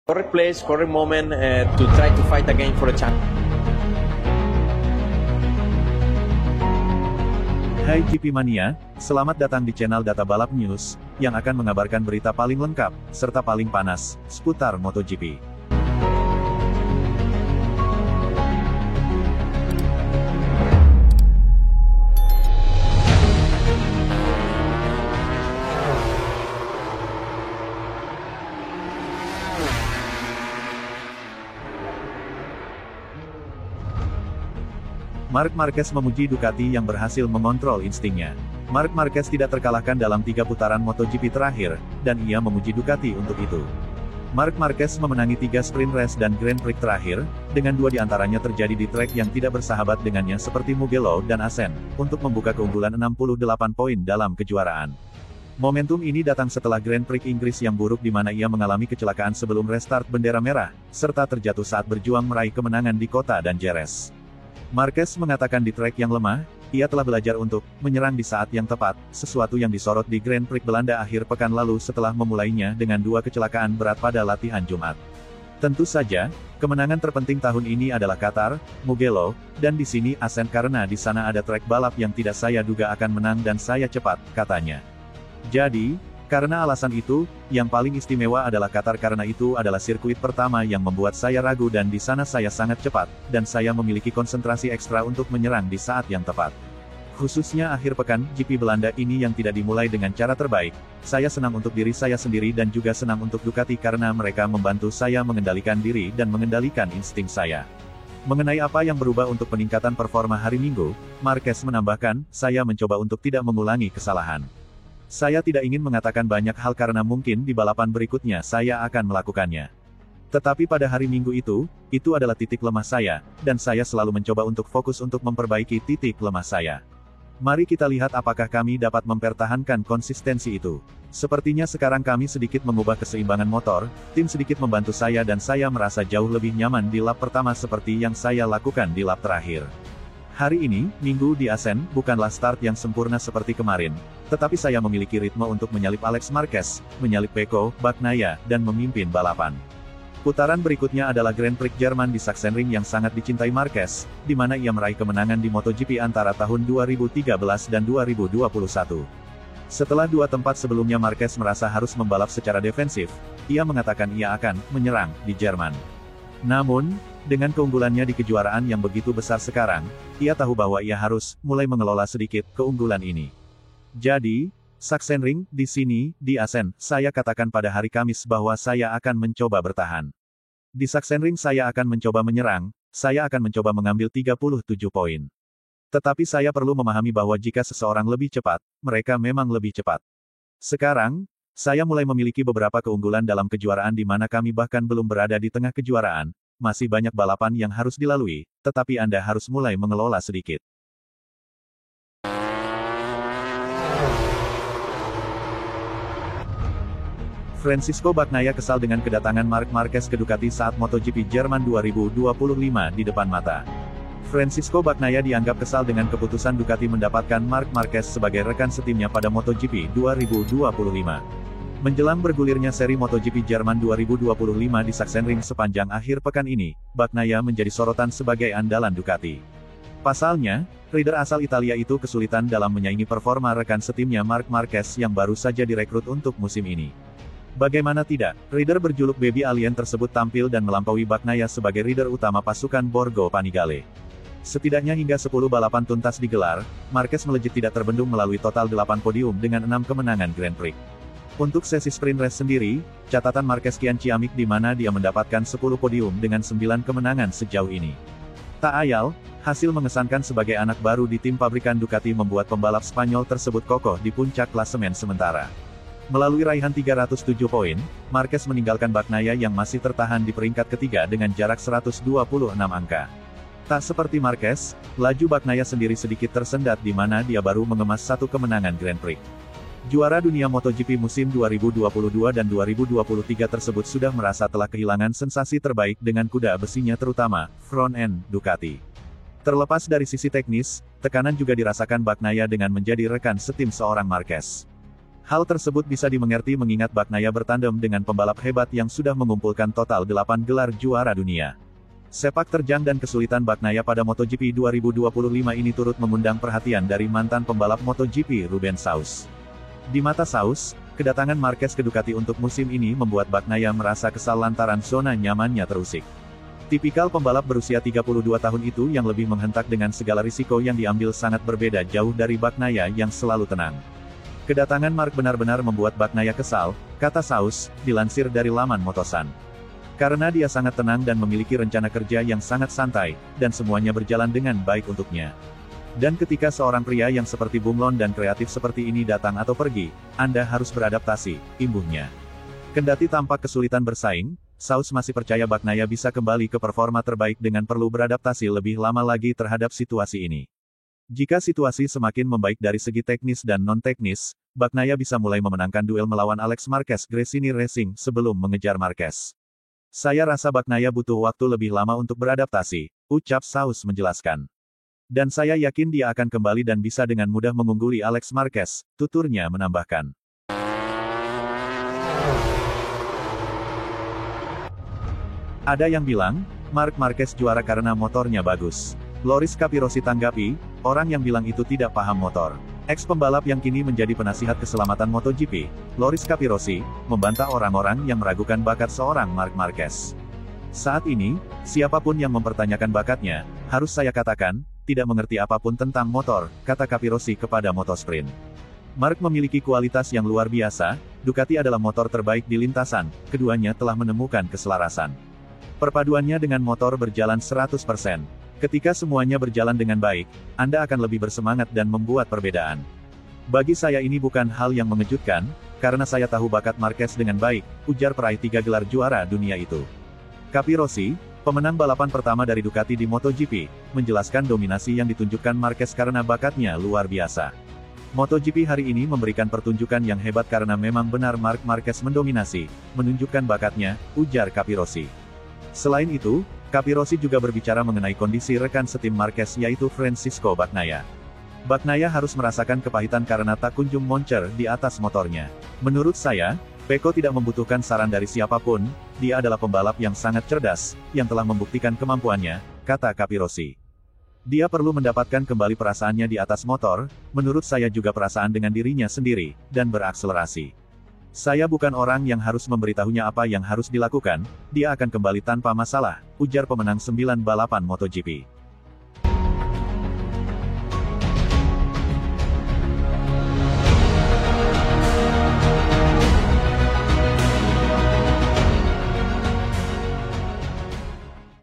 Correct place, correct moment to try to fight again for a chance. Hai GP Mania, selamat datang di channel Data Balap News, yang akan mengabarkan berita paling lengkap, serta paling panas, seputar MotoGP. Marc Marquez memuji Ducati yang berhasil mengontrol instingnya. Marc Marquez tidak terkalahkan dalam 3 putaran MotoGP terakhir, dan ia memuji Ducati untuk itu. Marc Marquez memenangi 3 sprint race dan Grand Prix terakhir, dengan 2 diantaranya terjadi di trek yang tidak bersahabat dengannya seperti Mugello dan Assen, untuk membuka keunggulan 68 poin dalam kejuaraan. Momentum ini datang setelah Grand Prix Inggris yang buruk di mana ia mengalami kecelakaan sebelum restart bendera merah, serta terjatuh saat berjuang meraih kemenangan di kota dan Jerez. Marquez mengatakan di trek yang lemah, ia telah belajar untuk menyerang di saat yang tepat, sesuatu yang disorot di Grand Prix Belanda akhir pekan lalu setelah memulainya dengan 2 kecelakaan berat pada latihan Jumat. Tentu saja, kemenangan terpenting tahun ini adalah Qatar, Mugello, dan di sini Assen karena di sana ada trek balap yang tidak saya duga akan menang dan saya cepat, katanya. Jadi, karena alasan itu, yang paling istimewa adalah Qatar karena itu adalah sirkuit pertama yang membuat saya ragu dan di sana saya sangat cepat, dan saya memiliki konsentrasi ekstra untuk menyerang di saat yang tepat. Khususnya akhir pekan, GP Belanda ini yang tidak dimulai dengan cara terbaik, saya senang untuk diri saya sendiri dan juga senang untuk Ducati karena mereka membantu saya mengendalikan diri dan mengendalikan insting saya. Mengenai apa yang berubah untuk peningkatan performa hari Minggu, Marquez menambahkan, saya mencoba untuk tidak mengulangi kesalahan. Saya tidak ingin mengatakan banyak hal karena mungkin di balapan berikutnya saya akan melakukannya. Tetapi pada hari Minggu itu adalah titik lemah saya, dan saya selalu mencoba untuk fokus untuk memperbaiki titik lemah saya. Mari kita lihat apakah kami dapat mempertahankan konsistensi itu. Sepertinya sekarang kami sedikit mengubah keseimbangan motor, tim sedikit membantu saya dan saya merasa jauh lebih nyaman di lap pertama seperti yang saya lakukan di lap terakhir. Hari ini, Minggu di Assen, bukanlah start yang sempurna seperti kemarin, tetapi saya memiliki ritme untuk menyalip Alex Marquez, menyalip Pecco, Bagnaia, dan memimpin balapan. Putaran berikutnya adalah Grand Prix Jerman di Sachsenring yang sangat dicintai Marquez, di mana ia meraih kemenangan di MotoGP antara tahun 2013 dan 2021. Setelah 2 tempat sebelumnya Marquez merasa harus membalap secara defensif, ia mengatakan ia akan menyerang di Jerman. Namun, dengan keunggulannya di kejuaraan yang begitu besar sekarang, ia tahu bahwa ia harus mulai mengelola sedikit keunggulan ini. Jadi, Sachsenring, di sini, di Assen, saya katakan pada hari Kamis bahwa saya akan mencoba bertahan. Di Sachsenring saya akan mencoba menyerang, saya akan mencoba mengambil 37 poin. Tetapi saya perlu memahami bahwa jika seseorang lebih cepat, mereka memang lebih cepat. Sekarang, saya mulai memiliki beberapa keunggulan dalam kejuaraan di mana kami bahkan belum berada di tengah kejuaraan. Masih banyak balapan yang harus dilalui, tetapi Anda harus mulai mengelola sedikit. Francisco Bagnaia kesal dengan kedatangan Marc Marquez ke Ducati saat MotoGP Jerman 2025 di depan mata. Francisco Bagnaia dianggap kesal dengan keputusan Ducati mendapatkan Marc Marquez sebagai rekan setimnya pada MotoGP 2025. Menjelang bergulirnya seri MotoGP Jerman 2025 di Sachsenring sepanjang akhir pekan ini, Bagnaia menjadi sorotan sebagai andalan Ducati. Pasalnya, rider asal Italia itu kesulitan dalam menyaingi performa rekan setimnya Marc Marquez yang baru saja direkrut untuk musim ini. Bagaimana tidak, rider berjuluk Baby Alien tersebut tampil dan melampaui Bagnaia sebagai rider utama pasukan Borgo Panigale. Setidaknya hingga 10 balapan tuntas digelar, Marquez melejit tidak terbendung melalui total 8 podium dengan 6 kemenangan Grand Prix. Untuk sesi sprint race sendiri, catatan Marquez kian ciamik di mana dia mendapatkan 10 podium dengan 9 kemenangan sejauh ini. Tak ayal, hasil mengesankan sebagai anak baru di tim pabrikan Ducati membuat pembalap Spanyol tersebut kokoh di puncak klasemen sementara. Melalui raihan 307 poin, Marquez meninggalkan Bagnaia yang masih tertahan di peringkat ketiga dengan jarak 126 angka. Tak seperti Marquez, laju Bagnaia sendiri sedikit tersendat di mana dia baru mengemas 1 kemenangan Grand Prix. Juara dunia MotoGP musim 2022 dan 2023 tersebut sudah merasa telah kehilangan sensasi terbaik dengan kuda besinya terutama, front end, Ducati. Terlepas dari sisi teknis, tekanan juga dirasakan Bagnaia dengan menjadi rekan setim seorang Marquez. Hal tersebut bisa dimengerti mengingat Bagnaia bertandem dengan pembalap hebat yang sudah mengumpulkan total 8 gelar juara dunia. Sepak terjang dan kesulitan Bagnaia pada MotoGP 2025 ini turut mengundang perhatian dari mantan pembalap MotoGP Ruben Saus. Di mata Saus, kedatangan Marquez ke Ducati untuk musim ini membuat Bagnaia merasa kesal lantaran zona nyamannya terusik. Tipikal pembalap berusia 32 tahun itu yang lebih menghentak dengan segala risiko yang diambil sangat berbeda jauh dari Bagnaia yang selalu tenang. Kedatangan Mark benar-benar membuat Bagnaia kesal, kata Saus, dilansir dari laman Motosan. Karena dia sangat tenang dan memiliki rencana kerja yang sangat santai, dan semuanya berjalan dengan baik untuknya. Dan ketika seorang pria yang seperti bunglon dan kreatif seperti ini datang atau pergi, Anda harus beradaptasi, imbuhnya. Kendati tampak kesulitan bersaing, Saus masih percaya Bagnaia bisa kembali ke performa terbaik dengan perlu beradaptasi lebih lama lagi terhadap situasi ini. Jika situasi semakin membaik dari segi teknis dan non-teknis, Bagnaia bisa mulai memenangkan duel melawan Alex Marquez Gresini Racing sebelum mengejar Marquez. Saya rasa Bagnaia butuh waktu lebih lama untuk beradaptasi, ucap Saus menjelaskan. Dan saya yakin dia akan kembali dan bisa dengan mudah mengungguli Alex Marquez, tuturnya menambahkan. Ada yang bilang, Marc Marquez juara karena motornya bagus. Loris Capirossi tanggapi, orang yang bilang itu tidak paham motor. Ex-pembalap yang kini menjadi penasihat keselamatan MotoGP, Loris Capirossi, membantah orang-orang yang meragukan bakat seorang Marc Marquez. Saat ini, siapapun yang mempertanyakan bakatnya, harus saya katakan, tidak mengerti apapun tentang motor, kata Capirossi kepada Motosprint. Marc memiliki kualitas yang luar biasa, Ducati adalah motor terbaik di lintasan, keduanya telah menemukan keselarasan. Perpaduannya dengan motor berjalan 100%. Ketika semuanya berjalan dengan baik, Anda akan lebih bersemangat dan membuat perbedaan. Bagi saya ini bukan hal yang mengejutkan, karena saya tahu bakat Marquez dengan baik, ujar peraih 3 gelar juara dunia itu. Capirossi, pemenang balapan pertama dari Ducati di MotoGP, menjelaskan dominasi yang ditunjukkan Marquez karena bakatnya luar biasa. MotoGP hari ini memberikan pertunjukan yang hebat karena memang benar Marc Marquez mendominasi, menunjukkan bakatnya, ujar Capirossi. Selain itu, Capirossi juga berbicara mengenai kondisi rekan setim Marquez yaitu Francisco Bagnaia. Bagnaia harus merasakan kepahitan karena tak kunjung moncer di atas motornya. Menurut saya, Pecco tidak membutuhkan saran dari siapapun, dia adalah pembalap yang sangat cerdas, yang telah membuktikan kemampuannya, kata Capirossi. Dia perlu mendapatkan kembali perasaannya di atas motor, menurut saya juga perasaan dengan dirinya sendiri, dan berakselerasi. Saya bukan orang yang harus memberitahunya apa yang harus dilakukan, dia akan kembali tanpa masalah, ujar pemenang 9 balapan MotoGP.